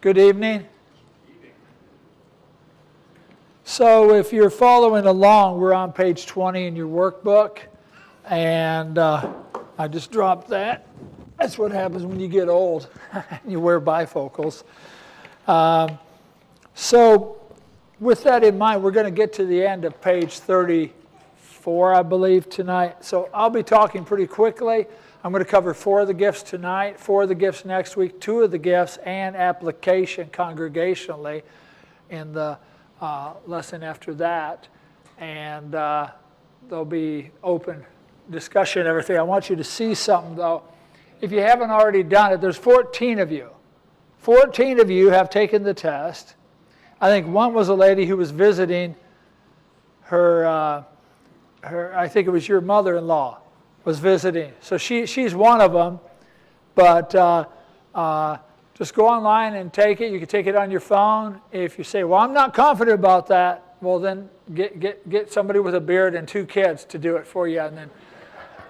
Good evening. So if you're following along, we're on page 20 in your workbook, and I just dropped that. That's what happens when you get old. You wear bifocals. So with that in mind, we're going to get to the end of page 34, I believe, tonight. So I'll be talking pretty quickly. I'm going to cover 4 of the gifts tonight, 4 of the gifts next week, 2 of the gifts, and application congregationally in the lesson after that. And there'll be open discussion and everything. I want you to see something, though. If you haven't already done it, there's 14 of you. 14 of you have taken the test. I think one was a lady who was visiting her I think it was your mother-in-law was visiting. So she's one of them, but just go online and take it. You can take it on your phone. If you say, well, I'm not confident about that, well, then get somebody with a beard and 2 kids to do it for you, and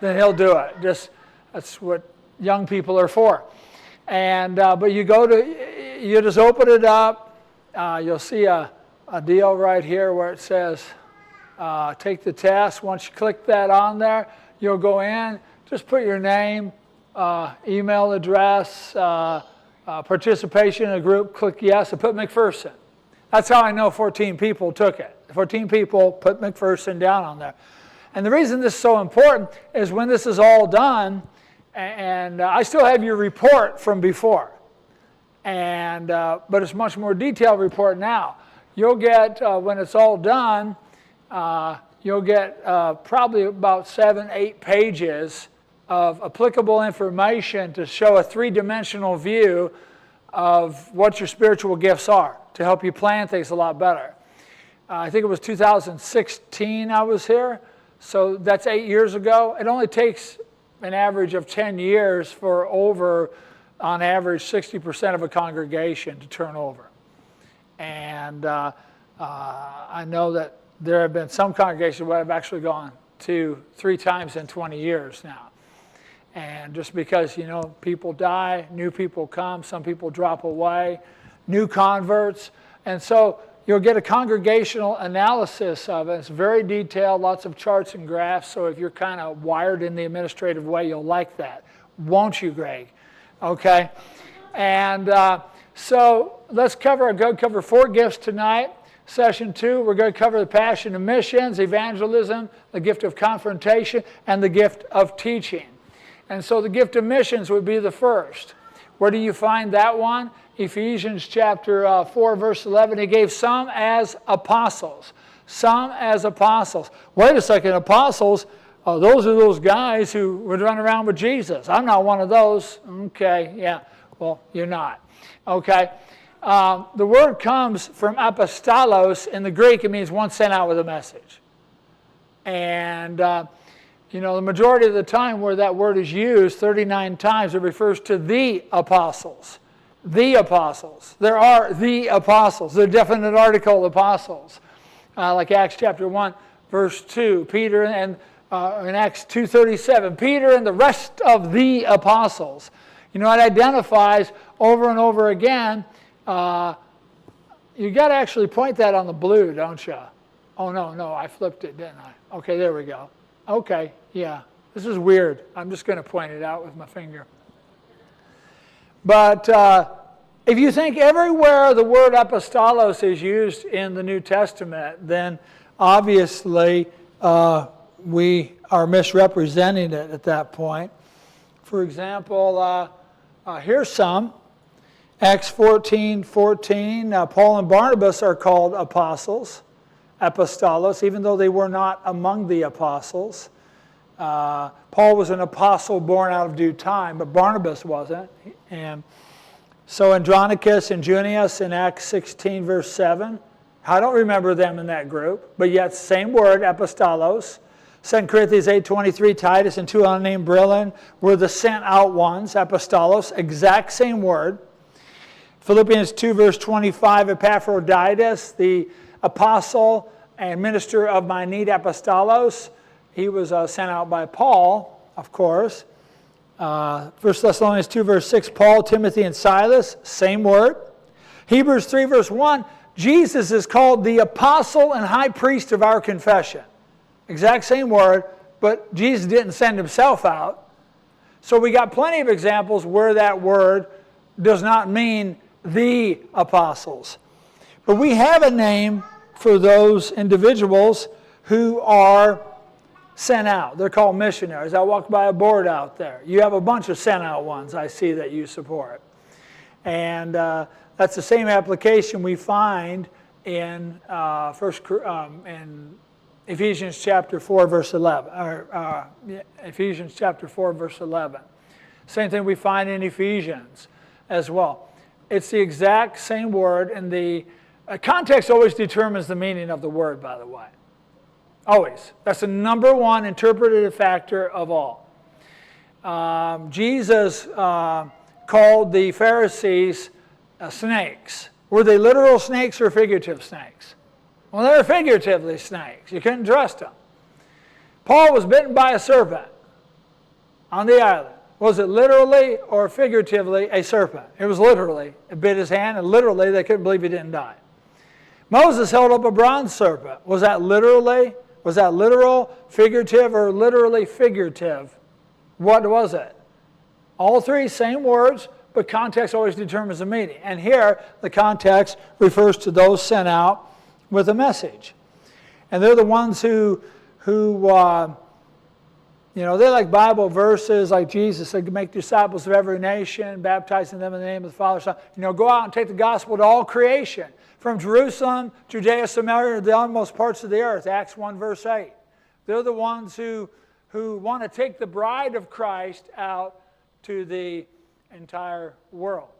then he'll do it. That's what young people are for. And but you just open it up. You'll see a deal right here where it says, take the test. Once you click that on there, you'll go in, just put your name, email address, participation in a group, click yes, and put McPherson. That's how I know 14 people took it. 14 people put McPherson down on there. And the reason this is so important is when this is all done, and I still have your report from before, and but it's a much more detailed report now. You'll get, when it's all done, you'll get probably about 7-8 pages of applicable information to show a 3-dimensional view of what your spiritual gifts are to help you plan things a lot better. I think it was 2016 I was here, so that's 8 years ago. It only takes an average of 10 years for over, on average, 60% of a congregation to turn over. And I know that there have been some congregations where I've actually gone 2-3 times in 20 years now. And just because, people die, new people come, some people drop away, new converts. And so you'll get a congregational analysis of it. It's very detailed, lots of charts and graphs. So if you're kind of wired in the administrative way, you'll like that. Won't you, Greg? Okay. And so let's cover 4 gifts tonight. Session 2, we're going to cover the passion of missions, evangelism, the gift of confrontation, and the gift of teaching. And so the gift of missions would be the first. Where do you find that one? Ephesians chapter 4, verse 11. He gave some as apostles. Some as apostles. Wait a second, apostles, those are those guys who would run around with Jesus. I'm not one of those. Okay, yeah, well, you're not. Okay. The word comes from apostolos. In the Greek, it means one sent out with a message. And, the majority of the time where that word is used, 39 times, it refers to the apostles. The apostles. There are the apostles. They're definite article apostles. Like Acts chapter 1, verse 2. Peter and in Acts 2:37, Peter and the rest of the apostles. It identifies over and over again. You got to actually point that on the blue, don't you? Oh, no, I flipped it, didn't I? Okay, there we go. Okay, yeah. This is weird. I'm just going to point it out with my finger. But if you think everywhere the word apostolos is used in the New Testament, then obviously we are misrepresenting it at that point. For example, here's some. Acts 14:14, Paul and Barnabas are called apostles, apostolos, even though they were not among the apostles. Paul was an apostle born out of due time, but Barnabas wasn't. And so Andronicus and Junius in Acts 16, verse 7, I don't remember them in that group, but yet same word, apostolos. 2 Corinthians 8:23, Titus and 2 unnamed brethren were the sent out ones, apostolos, exact same word. Philippians 2, verse 25, Epaphroditus, the apostle and minister of my need, apostolos. He was sent out by Paul, of course. 1 Thessalonians 2, verse 6, Paul, Timothy, and Silas, same word. Hebrews 3 verse 1, Jesus is called the apostle and high priest of our confession. Exact same word, but Jesus didn't send himself out. So we got plenty of examples where that word does not mean the apostles. But we have a name for those individuals who are sent out. They're called missionaries. I walked by a board out there. You have a bunch of sent out ones I see that you support. And that's the same application we find in in Ephesians chapter 4 verse 11. Ephesians chapter 4 verse 11. Same thing we find in Ephesians as well. It's the exact same word, and the context always determines the meaning of the word, by the way. Always. That's the number one interpretative factor of all. Jesus called the Pharisees snakes. Were they literal snakes or figurative snakes? Well, they were figuratively snakes. You couldn't trust them. Paul was bitten by a serpent on the island. Was it literally or figuratively a serpent? It was literally. It bit his hand, and literally they couldn't believe he didn't die. Moses held up a bronze serpent. Was that literally? Was that literal, figurative, or literally figurative? What was it? All three, same words, but context always determines the meaning. And here, the context refers to those sent out with a message. And they're the ones who they like Bible verses like Jesus said, make disciples of every nation, baptizing them in the name of the Father, Son. Go out and take the gospel to all creation, from Jerusalem, Judea, Samaria, to the uttermost parts of the earth, Acts 1 verse 8. They're the ones who want to take the bride of Christ out to the entire world.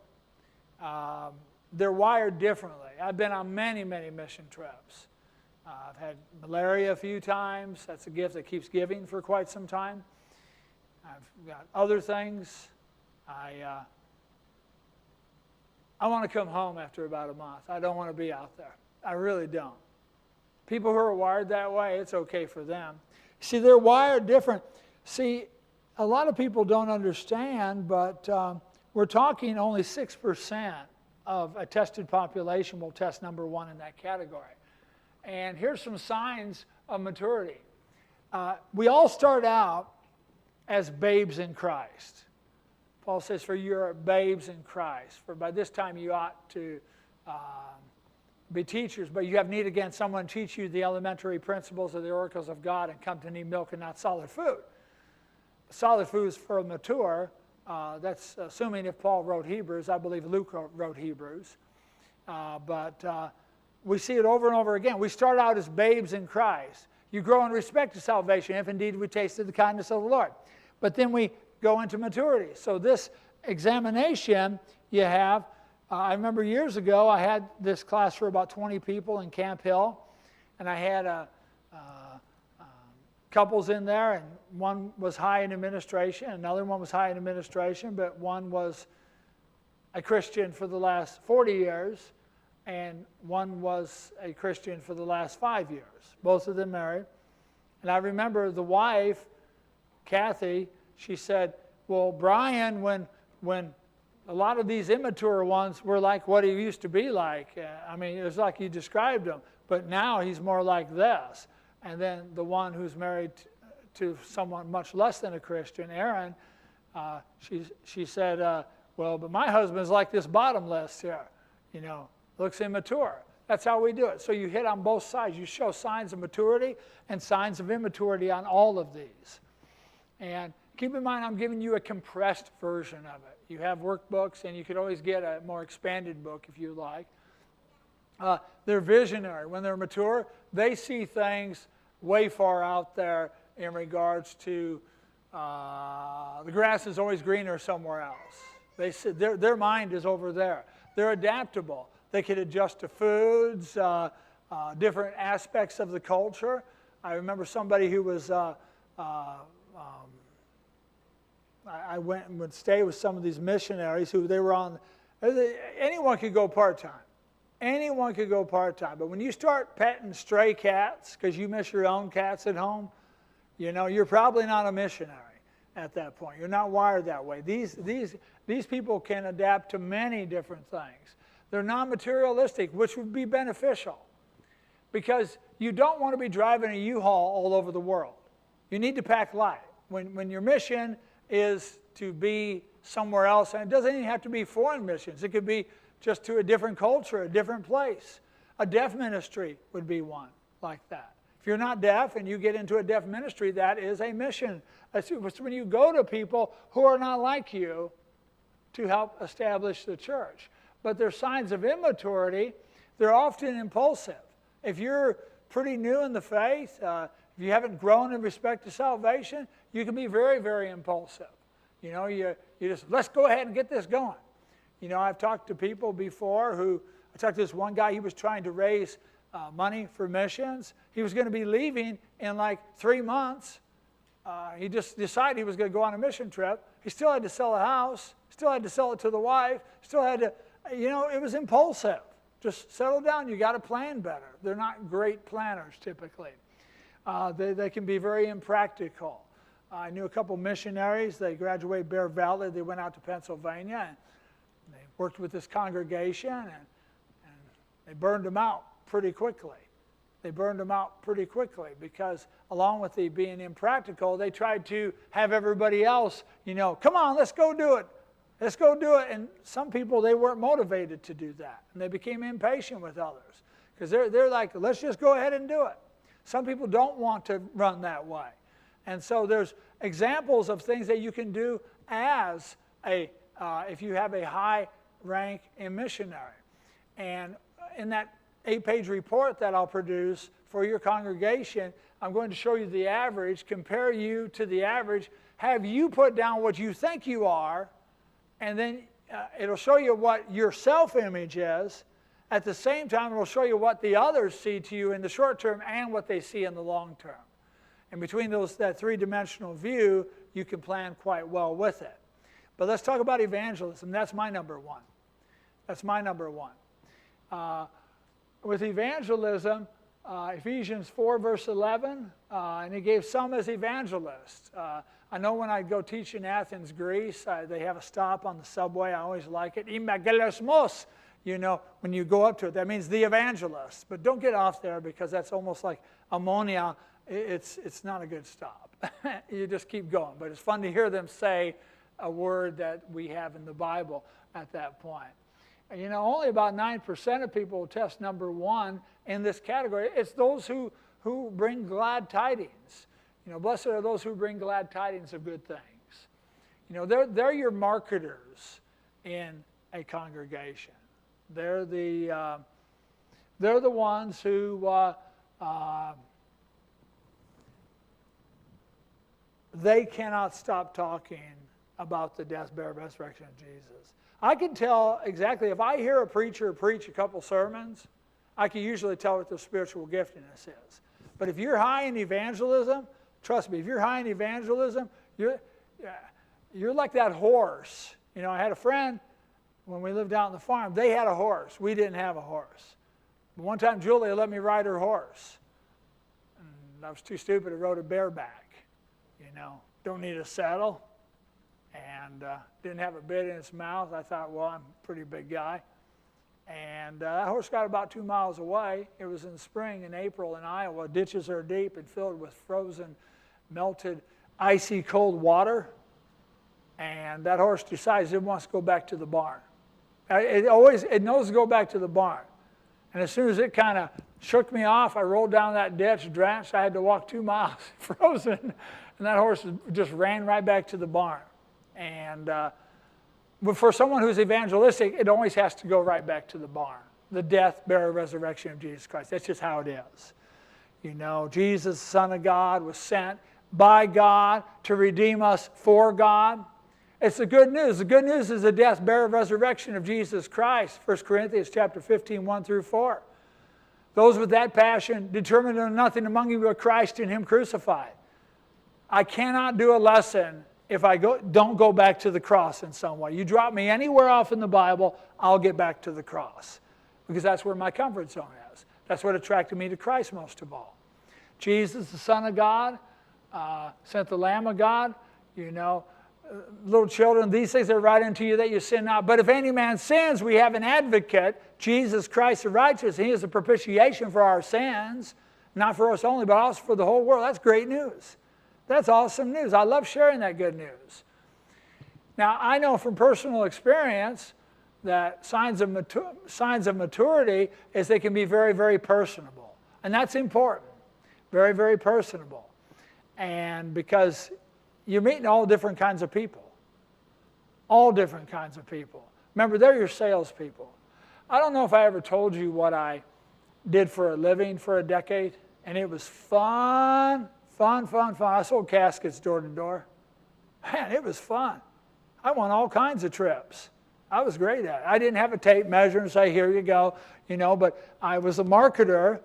They're wired differently. I've been on many, many mission trips. I've had malaria a few times. That's a gift that keeps giving for quite some time. I've got other things. I want to come home after about a month. I don't want to be out there. I really don't. People who are wired that way, it's okay for them. See, they're wired different. See, a lot of people don't understand, but we're talking only 6% of a tested population will test number one in that category. And here's some signs of maturity. We all start out as babes in Christ. Paul says, for you are babes in Christ. For by this time you ought to be teachers, but you have need again someone teach you the elementary principles of the oracles of God and come to need milk and not solid food. Solid food is for a mature. That's assuming if Paul wrote Hebrews. I believe Luke wrote Hebrews. But we see it over and over again. We start out as babes in Christ. You grow in respect to salvation, if indeed we tasted the kindness of the Lord. But then we go into maturity. So this examination you have, I remember years ago I had this class for about 20 people in Camp Hill, and I had couples in there, and one was high in administration, another one was high in administration, but one was a Christian for the last 40 years, and one was a Christian for the last 5 years. Both of them married. And I remember the wife, Kathy, she said, well, Brian, when a lot of these immature ones were like what he used to be like. I mean, it was like you described him, but now he's more like this. And then the one who's married to someone much less than a Christian, Aaron, she said, well, but my husband's like this bottom list here, looks immature. That's how we do it. So you hit on both sides. You show signs of maturity and signs of immaturity on all of these. And keep in mind, I'm giving you a compressed version of it. You have workbooks, and you could always get a more expanded book if you like. They're visionary. When they're mature, they see things way far out there in regards to the grass is always greener somewhere else. They see, their mind is over there. They're adaptable. They can adjust to foods, different aspects of the culture. I remember somebody who was, I went and would stay with some of these missionaries who they were on, anyone could go part-time. Anyone could go part-time. But when you start petting stray cats, because you miss your own cats at home, you're probably not a missionary at that point. You're not wired that way. These people can adapt to many different things. They're non-materialistic, which would be beneficial. Because you don't want to be driving a U-Haul all over the world. You need to pack light. When your mission is to be somewhere else, and it doesn't even have to be foreign missions. It could be just to a different culture, a different place. A deaf ministry would be one like that. If you're not deaf and you get into a deaf ministry, that is a mission. It's when you go to people who are not like you to help establish the church. But there's signs of immaturity. They're often impulsive. If you're pretty new in the faith, if you haven't grown in respect to salvation, you can be very, very impulsive. You just, let's go ahead and get this going. I've talked to people before I talked to this one guy, he was trying to raise money for missions. He was going to be leaving in like 3 months. He just decided he was going to go on a mission trip. He still had to sell a house, still had to sell it to the wife, still had to, it was impulsive. Just settle down, you got to plan better. They're not great planners typically. They can be very impractical. I knew a couple missionaries, they graduated Bear Valley, they went out to Pennsylvania, and they worked with this congregation, and they burned them out pretty quickly. They burned them out pretty quickly because along with the being impractical, they tried to have everybody else, come on, let's go do it. Let's go do it. And some people, they weren't motivated to do that. And they became impatient with others because they're like, let's just go ahead and do it. Some people don't want to run that way. And so there's examples of things that you can do as if you have a high rank in missionary. And in that 8-page report that I'll produce for your congregation, I'm going to show you the average, compare you to the average, have you put down what you think you are, and then it'll show you what your self-image is. At the same time, it'll show you what the others see to you in the short term and what they see in the long term. And between that three-dimensional view, you can plan quite well with it. But let's talk about evangelism. That's my number one. That's my number one. With evangelism, Ephesians 4, verse 11, and he gave some as evangelists. I know when I go teach in Athens, Greece, they have a stop on the subway. I always like it. Imagelismos. When you go up to it, that means the evangelist. But don't get off there because that's almost like ammonia. It's not a good stop. You just keep going. But it's fun to hear them say a word that we have in the Bible at that point. Only about 9% of people will test number one in this category. It's those who bring glad tidings. Blessed are those who bring glad tidings of good things. They're your marketers in a congregation. They're the ones who they cannot stop talking about the death, burial, resurrection of Jesus. I can tell exactly, if I hear a preacher preach a couple sermons, I can usually tell what their spiritual giftedness is. But if you're high in evangelism, trust me, if you're high in evangelism, you're like that horse. I had a friend, when we lived out on the farm, they had a horse. We didn't have a horse. But one time, Julia let me ride her horse. And I was too stupid to ride a bareback. Don't need a saddle. And didn't have a bit in its mouth. I thought, well, I'm a pretty big guy. And that horse got about 2 miles away. It was in spring in April in Iowa. Ditches are deep and filled with frozen, melted, icy cold water. And that horse decides it wants to go back to the barn. It knows to go back to the barn. And as soon as it kind of shook me off, I rolled down that ditch, drenched. I had to walk 2 miles frozen. And that horse just ran right back to the barn. And but for someone who's evangelistic, it always has to go right back to the barn. The death, burial, resurrection of Jesus Christ. That's just how it is. Jesus, the Son of God, was sent by God to redeem us for God. It's the good news. The good news is the death, burial, resurrection of Jesus Christ. 1 Corinthians chapter 15, 1 through 4. Those with that passion determined to know nothing among you but Christ and Him crucified. I cannot do a lesson if I don't go back to the cross in some way. You drop me anywhere off in the Bible, I'll get back to the cross. Because that's where my comfort zone is. That's what attracted me to Christ most of all. Jesus, the Son of God, sent the Lamb of God. little children, these things are right unto you that you sin not. But if any man sins, we have an advocate, Jesus Christ the righteous. He is a propitiation for our sins, not for us only, but also for the whole world. That's great news. That's awesome news. I love sharing that good news. Now, I know from personal experience that signs of maturity is they can be very, very personable. And that's important. Very, very personable. And because you're meeting all different kinds of people. All different kinds of people. Remember, they're your salespeople. I don't know if I ever told you what I did for a living for a decade. And it was fun, fun, fun, fun. I sold caskets door to door. Man, it was fun. I won all kinds of trips. I was great at it. I didn't have a tape measure and say, here you go, but I was a marketer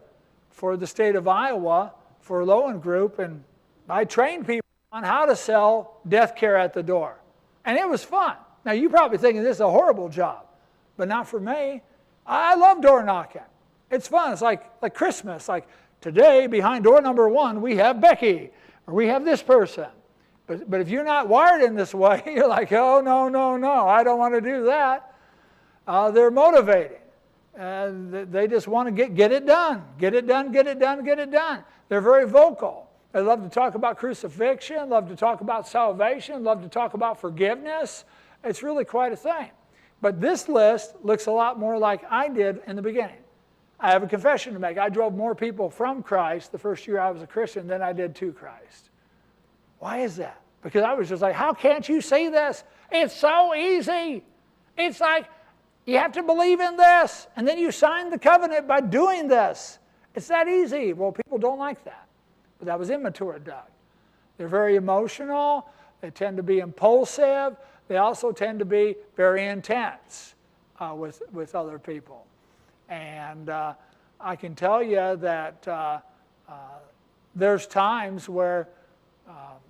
for the state of Iowa for Lowen Group, and I trained people on how to sell death care at the door. And it was fun. Now, you're probably thinking this is a horrible job, but not for me. I love door knocking. It's fun. It's like Christmas. Like today, behind door number 1, we have Becky, or we have this person. But if you're not wired in this way, you're like, oh, no, no, no, I don't want to do that. They're motivating. They just want to get it done. Get it done, get it done, get it done. They're very vocal. They love to talk about crucifixion, love to talk about salvation, love to talk about forgiveness. It's really quite a thing. But this list looks a lot more like I did in the beginning. I have a confession to make. I drove more people from Christ the first year I was a Christian than I did to Christ. Why is that? Because I was just like, how can't you see this? It's so easy. It's like, you have to believe in this, and then you sign the covenant by doing this. It's that easy. Well, people don't like that. But that was immature, Doug. They're very emotional. They tend to be impulsive. They also tend to be very intense with other people. And I can tell you that there's times where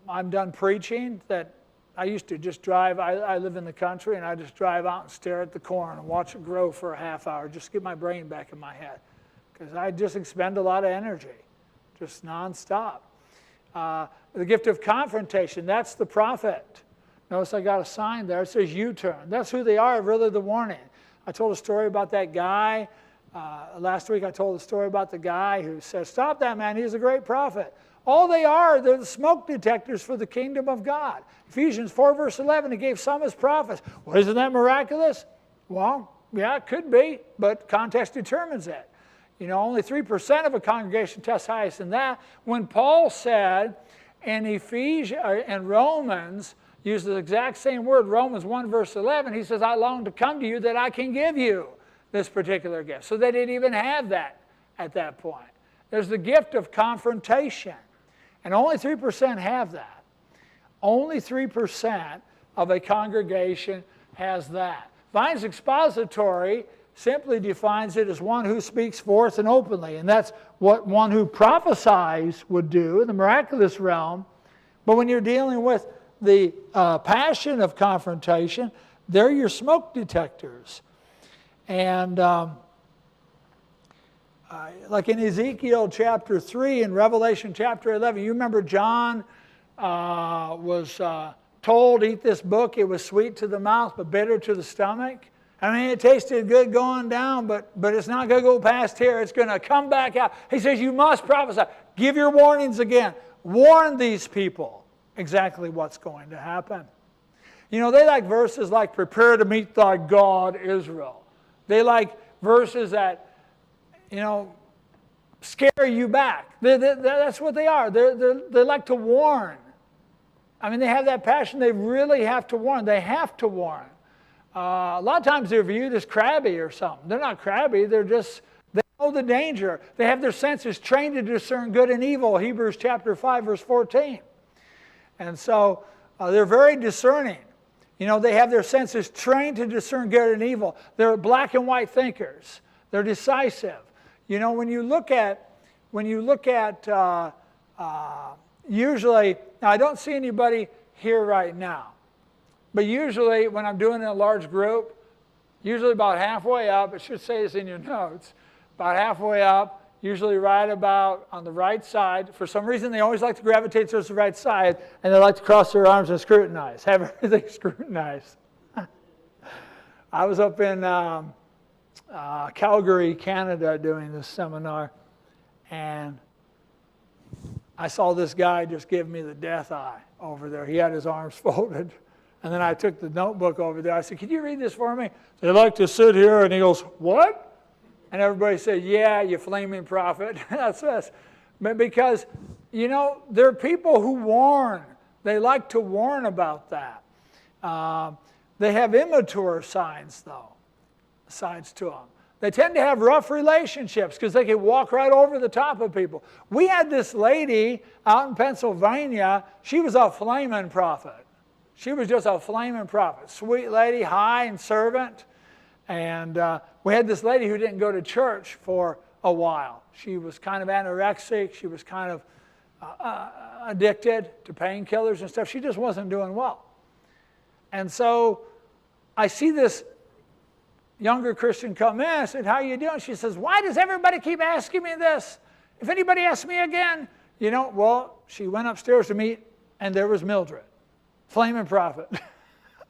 I'm done preaching that I used to just drive. I live in the country, and I just drive out and stare at the corn and watch it grow for a half hour, just to get my brain back in my head. Because I just expend a lot of energy, just nonstop. The gift of confrontation, that's the prophet. Notice I got a sign there. It says U-turn. That's who they are, really the warning. I told a story about that guy. Last week I told a story about the guy who said, stop that man, he's a great prophet. All they are, they're the smoke detectors for the kingdom of God. Ephesians 4 verse 11, he gave some as prophets. Well, isn't that miraculous? Well, yeah, it could be, but context determines it. Only 3% of a congregation tests highest in that. When Paul said in Romans, used the exact same word, Romans 1 verse 11, he says, I long to come to you that I can give you this particular gift. So they didn't even have that at that point. There's the gift of confrontation. And only 3% have that. Only 3% of a congregation has that. Vine's expository simply defines it as one who speaks forth and openly. And that's what one who prophesies would do in the miraculous realm. But when you're dealing with the passion of confrontation, they're your smoke detectors. And like in Ezekiel chapter 3 and Revelation chapter 11, you remember John was told, eat this book. It was sweet to the mouth, but bitter to the stomach. I mean, it tasted good going down, but it's not going to go past here. It's going to come back out. He says, you must prophesy. Give your warnings again. Warn these people exactly what's going to happen. They like verses like, prepare to meet thy God, Israel. They like verses that, scare you back. That's what they are. They like to warn. I mean, they have that passion. They really have to warn. They have to warn. A lot of times they're viewed as crabby or something. They're not crabby. They know the danger. They have their senses trained to discern good and evil, Hebrews chapter 5, verse 14. And so they're very discerning. They have their senses trained to discern good and evil. They're black and white thinkers. They're decisive. When you look at usually, now I don't see anybody here right now, but usually when I'm doing a large group, usually about halfway up, it should say this in your notes, about halfway up, usually right about on the right side. For some reason, they always like to gravitate towards the right side, and they like to cross their arms and scrutinize, have everything scrutinized. I was up in Calgary, Canada, doing this seminar, and I saw this guy just give me the death eye over there. He had his arms folded. And then I took the notebook over there. I said, "Could you read this for me?" They like to sit here. And he goes, "What?" And everybody said, "Yeah, you flaming prophet." That's us. But because, you know, there are people who warn. They like to warn about that. They have immature sides, though, sides to them. They tend to have rough relationships because they can walk right over the top of people. We had this lady out in Pennsylvania. She was a flaming prophet. She was just a flaming prophet. Sweet lady, high and servant. And we had this lady who didn't go to church for a while. She was kind of anorexic. She was kind of addicted to painkillers and stuff. She just wasn't doing well. And so I see this younger Christian come in. I said, "How you doing?" She says, "Why does everybody keep asking me this? If anybody asks me again," you know, well, she went upstairs to meet, and there was Mildred, flaming prophet.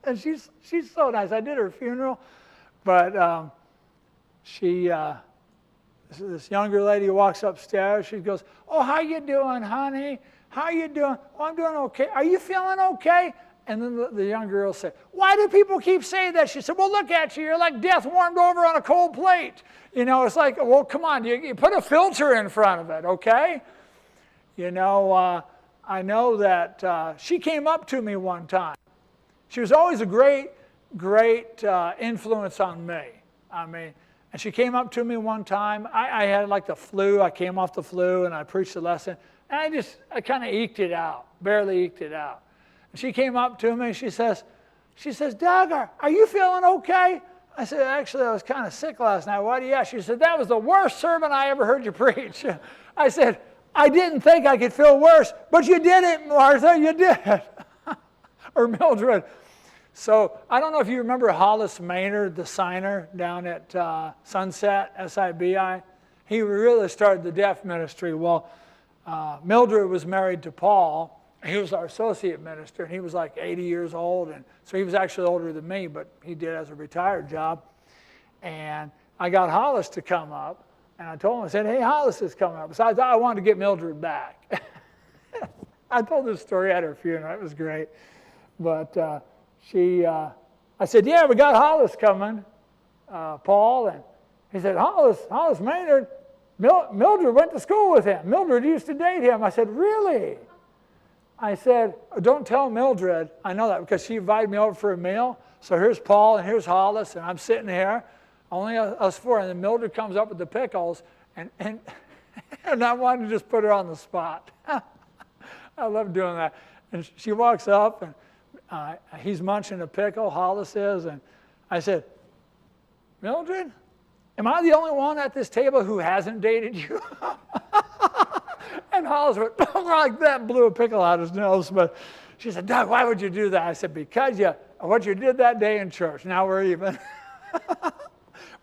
And she's so nice. I did her funeral, but this younger lady walks upstairs. She goes, "Oh, how you doing, honey? How you doing?" "Oh, I'm doing okay. Are you feeling okay?" And then the young girl said, "Why do people keep saying that?" She said, "Well, look at you. You're like death warmed over on a cold plate." You know, it's like, well, come on. You put a filter in front of it, okay? You know, I know that she came up to me one time. She was always a great influence on me. I mean, and she came up to me one time. I had like the flu. I came off the flu, and I preached the lesson. And I kind of eked it out, barely eked it out. She came up to me, she says, "Doug, are you feeling okay?" I said, "Actually, I was kind of sick last night. Why do you ask?" She said, "That was the worst sermon I ever heard you preach." I said, "I didn't think I could feel worse, but you did it, Martha, you did." Or Mildred. So I don't know if you remember Hollis Maynard, the signer down at Sunset, SIBI. He really started the deaf ministry. Well, Mildred was married to Paul. He was our associate minister, and he was like 80 years old, and so he was actually older than me, but he did as a retired job. And I got Hollis to come up, and I told him, I said, "Hey, Hollis is coming up." So I thought I wanted to get Mildred back. I told this story at her funeral. It was great. But I said, "Yeah, we got Hollis coming, Paul." And he said, Hollis Maynard, Mildred went to school with him. Mildred used to date him. I said, "Really?" I said, "Don't tell Mildred." I know that because she invited me over for a meal. So here's Paul and here's Hollis, and I'm sitting here, only us four. And then Mildred comes up with the pickles, and I wanted to just put her on the spot. I love doing that. And she walks up, and he's munching a pickle, Hollis is, and I said, "Mildred, am I the only one at this table who hasn't dated you?" And Hollis went like that and blew a pickle out his nose. But she said, "Doug, why would you do that?" I said, "Because of what you did that day in church. Now we're even."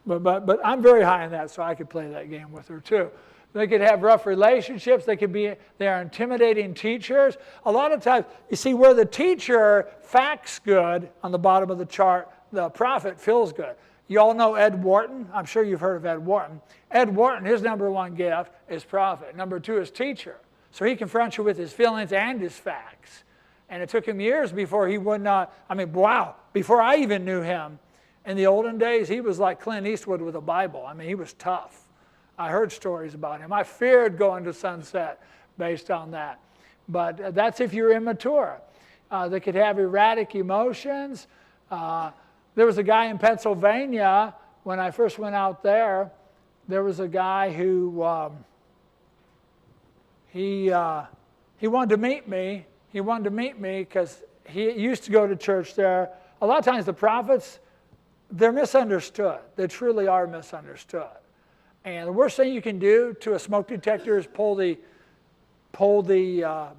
But I'm very high in that, so I could play that game with her too. They could have rough relationships. They are intimidating teachers. A lot of times, you see, where the teacher facts good on the bottom of the chart, the prophet feels good. You all know Ed Wharton. I'm sure you've heard of Ed Wharton. Ed Wharton, his number one gift is prophet. Number two is teacher. So he confronts you with his feelings and his facts. And it took him years before he would not, before I even knew him. In the olden days, he was like Clint Eastwood with a Bible. I mean, he was tough. I heard stories about him. I feared going to Sunset based on that. But that's if you're immature. They could have erratic emotions. There was a guy in Pennsylvania, when I first went out there, there was a guy who, he wanted to meet me. He wanted to meet me because he used to go to church there. A lot of times the prophets, they're misunderstood. They truly are misunderstood. And the worst thing you can do to a smoke detector is pull the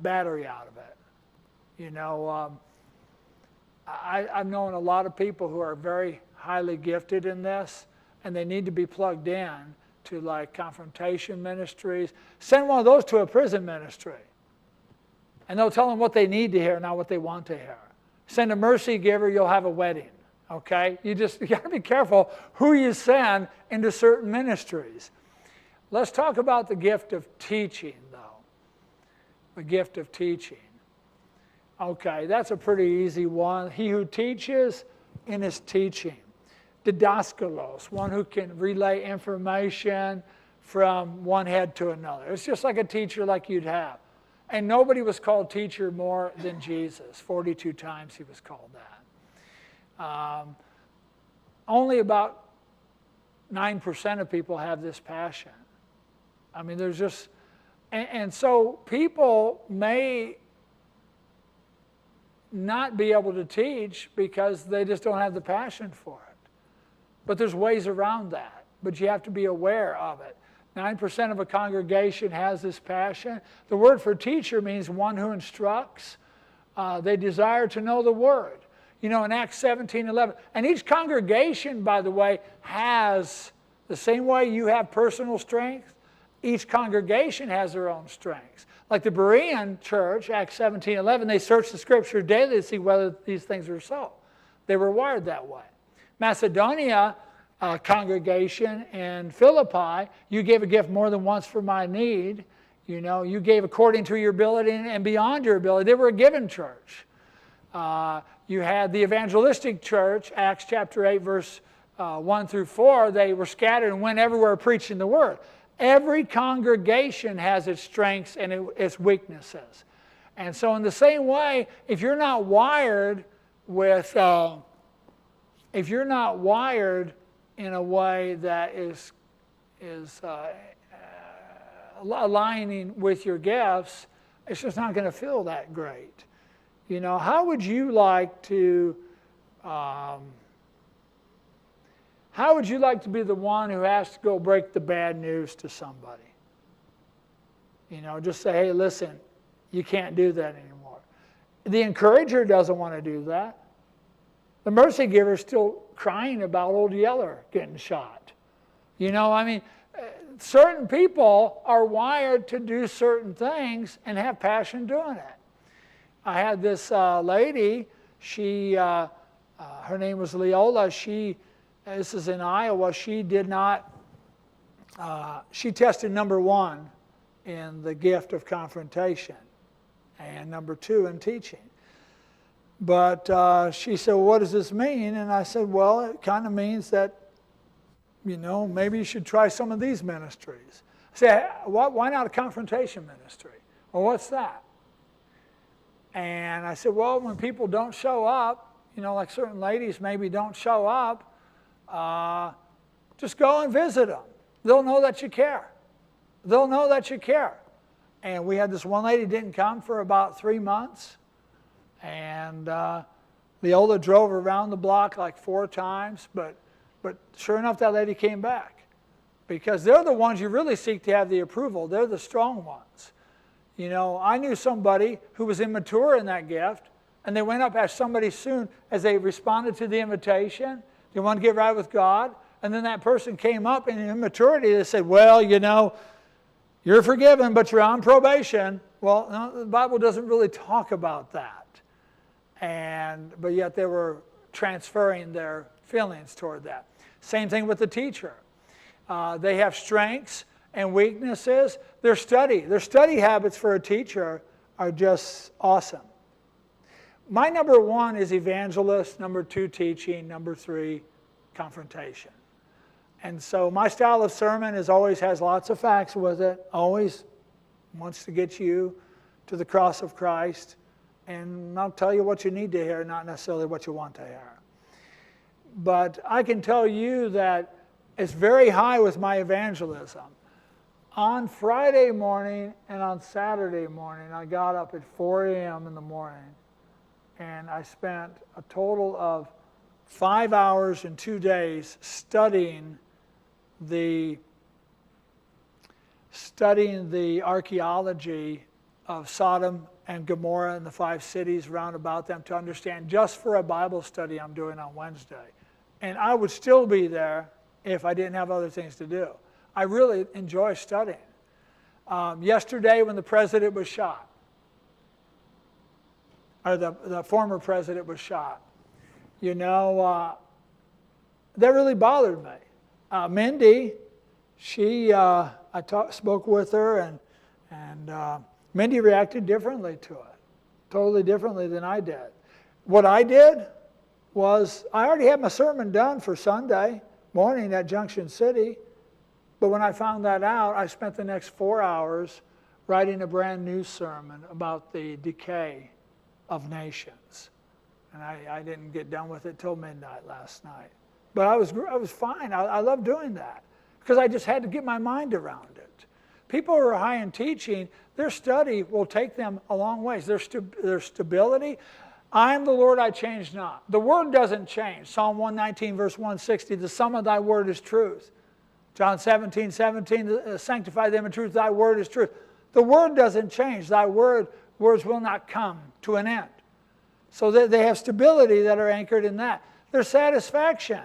battery out of it. You know, I've known a lot of people who are very highly gifted in this, and they need to be plugged in to like confrontation ministries. Send one of those to a prison ministry. And they'll tell them what they need to hear, not what they want to hear. Send a mercy giver, you'll have a wedding. Okay? You got to be careful who you send into certain ministries. Let's talk about the gift of teaching, though. The gift of teaching. Okay, that's a pretty easy one. He who teaches in his teaching. Didaskalos, one who can relay information from one head to another. It's just like a teacher like you'd have. And nobody was called teacher more than Jesus. 42 times he was called that. Only about 9% of people have this passion. I mean, there's just, and so people may not be able to teach because they just don't have the passion for it. But there's ways around that. But you have to be aware of it. 9% of a congregation has this passion. The word for teacher means one who instructs. They desire to know the word. You know, in Acts 17:11. And each congregation, by the way, has, the same way you have personal strength, each congregation has their own strengths. Like the Berean church, Acts 17:11, they searched the scripture daily to see whether these things were so. They were wired that way. Macedonia congregation in Philippi, you gave a gift more than once for my need. You know, you gave according to your ability and beyond your ability. They were a given church. You had the evangelistic church, Acts chapter 8, verse 1 through 4. They were scattered and went everywhere preaching the word. Every congregation has its strengths and its weaknesses. And so in the same way, if you're not wired with, if you're not wired in a way that is aligning with your gifts, it's just not going to feel that great. You know, how would you like to be the one who has to go break the bad news to somebody? You know, just say, hey, listen, you can't do that anymore. The encourager doesn't want to do that. The mercy giver is still crying about old Yeller getting shot. You know, I mean, certain people are wired to do certain things and have passion doing it. I had this lady, her name was Leola. This is in Iowa. She did not, she tested number 1 in the gift of confrontation and number 2 in teaching. But she said, well, what does this mean? And I said, well, it kind of means that, you know, maybe you should try some of these ministries. I said, why not a confrontation ministry? Well, what's that? And I said, well, when people don't show up, you know, like certain ladies maybe don't show up, just go and visit them. They'll know that you care. They'll know that you care. And we had this one lady didn't come for about 3 months. And Leola drove around the block like 4 times. But sure enough, that lady came back. Because they're the ones you really seek to have the approval. They're the strong ones. You know, I knew somebody who was immature in that gift. And they went up as somebody soon as they responded to the invitation. They want to get right with God. And then that person came up in immaturity. They said, well, you know, you're forgiven, but you're on probation. Well, no, the Bible doesn't really talk about that. But yet they were transferring their feelings toward that. Same thing with the teacher. They have strengths and weaknesses. Their study habits for a teacher are just awesome. My number 1 is evangelist, number 2 teaching, number 3 confrontation. And so my style of sermon always has lots of facts with it, always wants to get you to the cross of Christ, and I'll tell you what you need to hear, not necessarily what you want to hear. But I can tell you that it's very high with my evangelism. On Friday morning and on Saturday morning, I got up at 4 a.m. in the morning, and I spent a total of 5 hours in 2 days studying the archaeology of Sodom and Gomorrah and the 5 cities round about them to understand, just for a Bible study I'm doing on Wednesday. And I would still be there if I didn't have other things to do. I really enjoy studying. Yesterday when the president was shot, or the former president was shot, that really bothered me. Mindy, I spoke with her, and Mindy reacted differently to it, totally differently than I did. What I did was, I already had my sermon done for Sunday morning at Junction City, but when I found that out, I spent the next 4 hours writing a brand new sermon about the decay of nations. And I didn't get done with it till midnight last night. But I was fine. I love doing that because I just had to get my mind around it. People who are high in teaching, their study will take them a long ways. Their stability. I am the Lord, I change not. The word doesn't change. Psalm 119, verse 160, the sum of thy word is truth. John 17:17, sanctify them in truth, thy word is truth. The word doesn't change. Thy words will not come to an end. So they have stability that are anchored in that. Their satisfaction.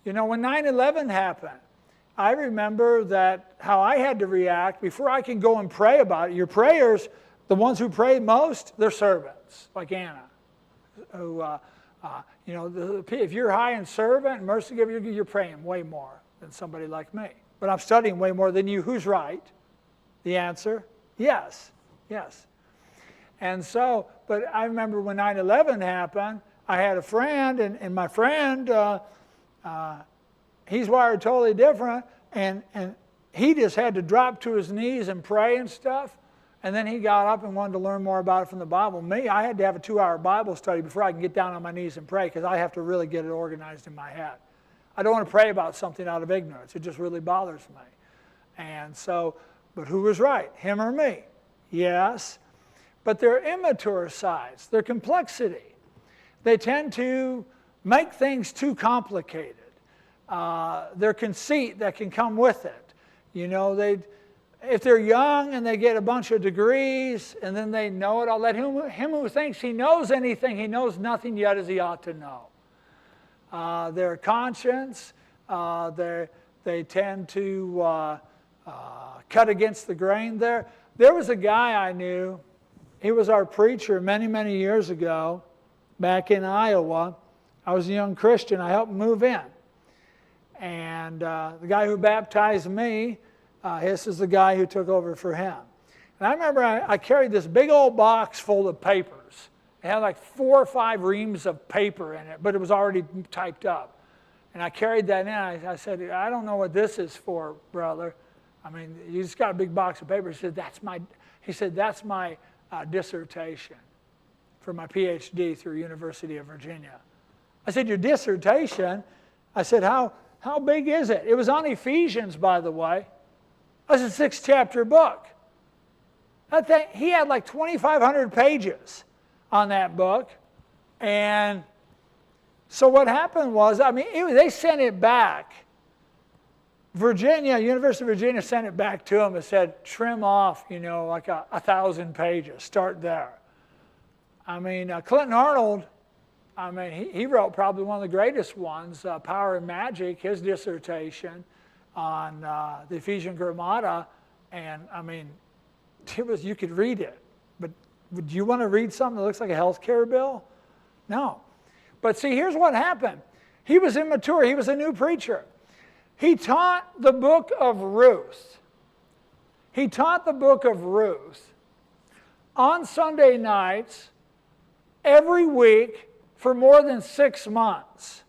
When 9/11 happened, I remember that how I had to react before I can go and pray about it. Your prayers, the ones who pray most, they're servants, like Anna. Who, if you're high in servant and mercy giver, you're praying way more than somebody like me. But I'm studying way more than you. Who's right? The answer, yes, yes. And so, but I remember when 9/11 happened, I had a friend, and my friend, he's wired totally different, and he just had to drop to his knees and pray and stuff, and then he got up and wanted to learn more about it from the Bible. Me, I had to have a 2-hour Bible study before I can get down on my knees and pray, because I have to really get it organized in my head. I don't want to pray about something out of ignorance. It just really bothers me. And so, but who was right, him or me? Yes. But their immature sides, their complexity, they tend to make things too complicated. Their conceit that can come with it. If they're young and they get a bunch of degrees and then they know it all, let him who thinks he knows anything, he knows nothing yet as he ought to know. Their conscience, they tend to cut against the grain there. There was a guy I knew, he was our preacher many, many years ago, back in Iowa. I was a young Christian, I helped move in. And the guy who baptized me, this is the guy who took over for him. And I remember I carried this big old box full of papers. It had like 4 or 5 reams of paper in it, but it was already typed up. And I carried that in. I said, I don't know what this is for, brother. I mean, you just got a big box of paper. He said, that's my dissertation for my PhD through University of Virginia. I said, your dissertation? I said, how big is it? It was on Ephesians, by the way. That's a 6-chapter book. He had like 2,500 pages on that book. And so what happened was, they sent it back. University of Virginia sent it back to him and said, trim off, like 1,000 pages. Start there. Clinton Arnold, he wrote probably one of the greatest ones, Power and Magic, his dissertation on the Ephesian grammata, and you could read it. But would you want to read something that looks like a health care bill? No. But see, here's what happened. He was immature. He was a new preacher. He taught the book of Ruth. He taught the book of Ruth on Sunday nights every week for more than 6 months.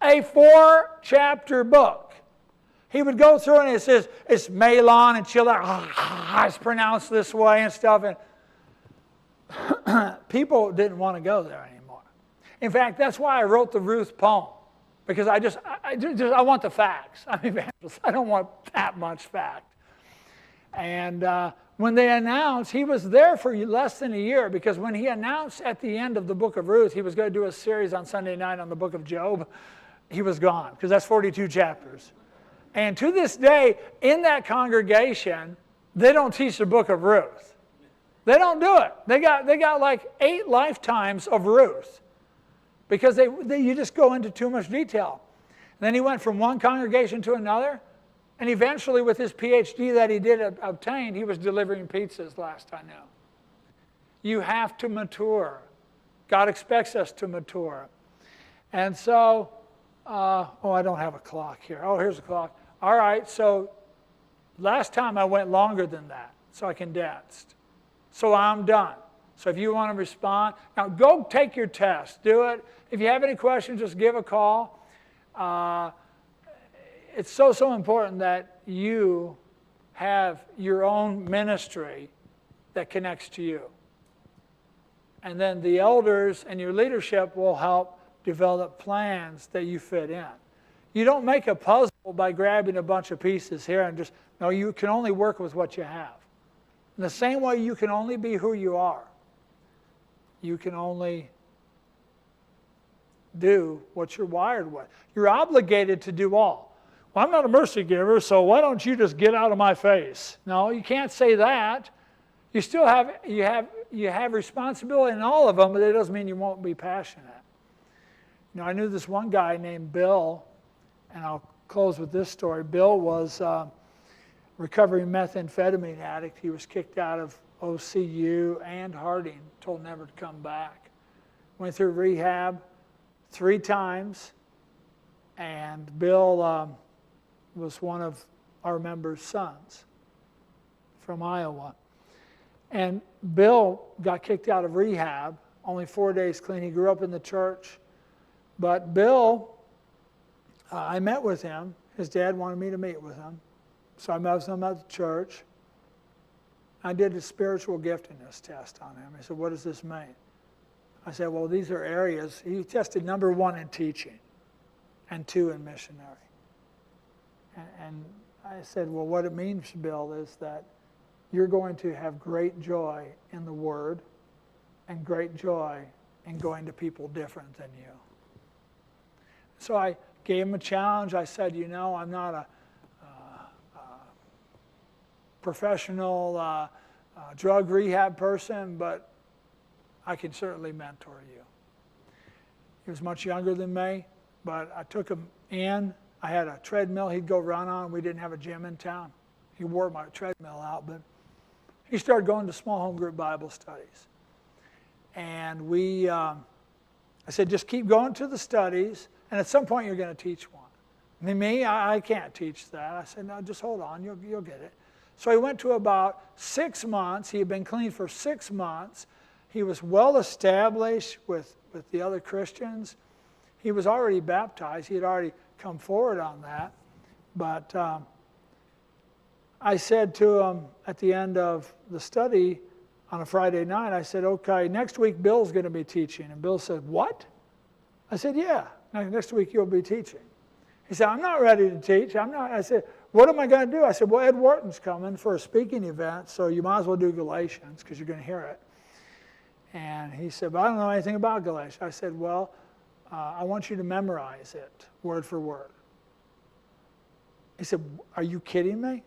A 4-chapter book. He would go through and it says, it's Malon and Chila, it's pronounced this way and stuff. And people didn't want to go there anymore. In fact, that's why I wrote the Ruth poem. Because I want the facts. I'm evangelist. I don't want that much fact. And when they announced, he was there for less than a year, because when he announced at the end of the book of Ruth, he was going to do a series on Sunday night on the book of Job, he was gone, because that's 42 chapters. And to this day, in that congregation, they don't teach the book of Ruth. They don't do it. They got like 8 lifetimes of Ruth. Because you just go into too much detail. And then he went from one congregation to another. And eventually, with his PhD that he did obtain, he was delivering pizzas last I knew. You have to mature. God expects us to mature. And so, I don't have a clock here. Oh, here's a clock. All right, so last time I went longer than that, so I condensed. So I'm done. So if you want to respond, now go take your test. Do it. If you have any questions, just give a call. It's so important that you have your own ministry that connects to you. And then the elders and your leadership will help develop plans that you fit in. You don't make a puzzle by grabbing a bunch of pieces here and just, no, you can only work with what you have. In the same way, you can only be who you are. You can only do what you're wired with. You're obligated to do all. Well, I'm not a mercy giver, so why don't you just get out of my face? No, you can't say that. You still have responsibility in all of them, but it doesn't mean you won't be passionate. I knew this one guy named Bill, and I'll close with this story. Bill was a recovering methamphetamine addict. He was kicked out of OCU and Harding, told never to come back. Went through rehab 3 times, and Bill was one of our members' sons from Iowa. And Bill got kicked out of rehab, only 4 days clean. He grew up in the church. But Bill, I met with him. His dad wanted me to meet with him. So I met with him at the church. I did a spiritual giftedness test on him. He said, what does this mean? I said, well, these are areas. He tested number 1 in teaching and 2 in missionary. And I said, well, what it means, Bill, is that you're going to have great joy in the Word and great joy in going to people different than you. So I gave him a challenge. I said, I'm not a professional drug rehab person, but I can certainly mentor you. He was much younger than me, but I took him in. I had a treadmill he'd go run on. We didn't have a gym in town. He wore my treadmill out, but he started going to small home group Bible studies. And I said, just keep going to the studies, and at some point you're going to teach one. I can't teach that. I said, no, just hold on, you'll get it. So he went to about 6 months. He had been clean for 6 months. He was well established with the other Christians. He was already baptized. He had already come forward on that. But I said to him at the end of the study on a Friday night, I said, okay, next week Bill's going to be teaching. And Bill said, what? I said, yeah, next week you'll be teaching. He said, I'm not ready to teach. I said, what am I going to do? I said, well, Ed Wharton's coming for a speaking event, so you might as well do Galatians because you're going to hear it. And he said, but I don't know anything about Galatians. I said, well, I want you to memorize it word for word. He said, are you kidding me?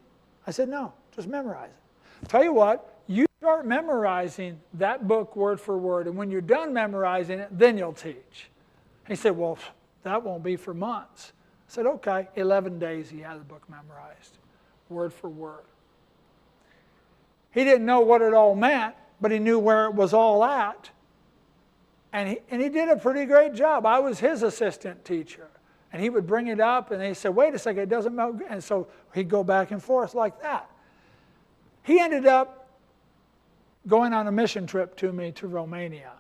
I said, no, just memorize it. Tell you what, you start memorizing that book word for word, and when you're done memorizing it, then you'll teach. He said, well, that won't be for months. I said, okay. 11 days he had the book memorized, word for word. He didn't know what it all meant, but he knew where it was all at. And he did a pretty great job. I was his assistant teacher. And he would bring it up, and he said, wait a second, it doesn't melt. And so he'd go back and forth like that. He ended up going on a mission trip to Romania.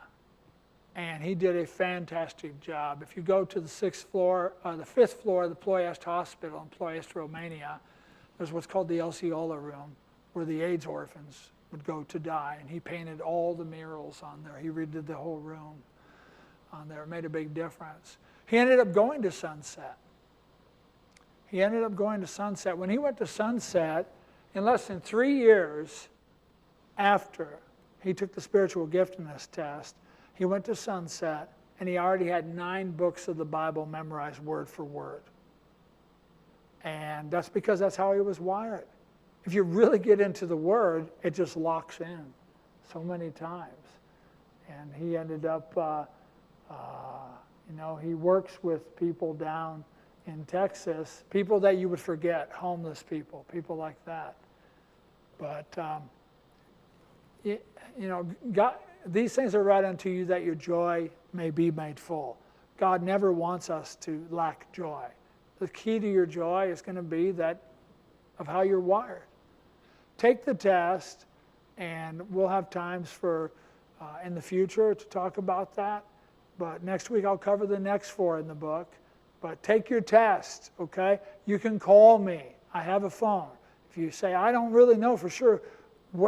And he did a fantastic job. If you go to the 5th floor of the Ploiești Hospital in Ploiești, Romania, there's what's called the Osceola room, where the AIDS orphans would go to die. And he painted all the murals on there. He redid the whole room on there. It made a big difference. He ended up going to Sunset. When he went to Sunset, in less than 3 years after he took the spiritual giftedness test, he went to Sunset, and he already had 9 books of the Bible memorized word for word. And that's because that's how he was wired. If you really get into the Word, it just locks in so many times. And he ended up, he works with people down in Texas, people that you would forget, homeless people, people like that. But, God, these things are right unto you that your joy may be made full. God never wants us to lack joy. The key to your joy is going to be that of how you're wired. Take the test, and we'll have times for in the future to talk about that. But next week I'll cover the next 4 in the book. But take your test, okay? You can call me. I have a phone. If you say, I don't really know for sure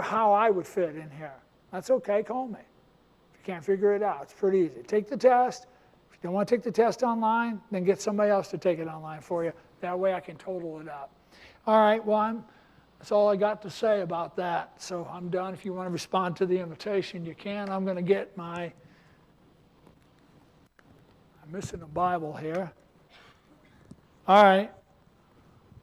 how I would fit in here, that's okay, call me. If you can't figure it out, it's pretty easy. Take the test. If you don't want to take the test online, then get somebody else to take it online for you. That way I can total it up. All right, well, that's all I got to say about that. So I'm done. If you want to respond to the invitation, you can. I'm going to get I'm missing a Bible here. All right.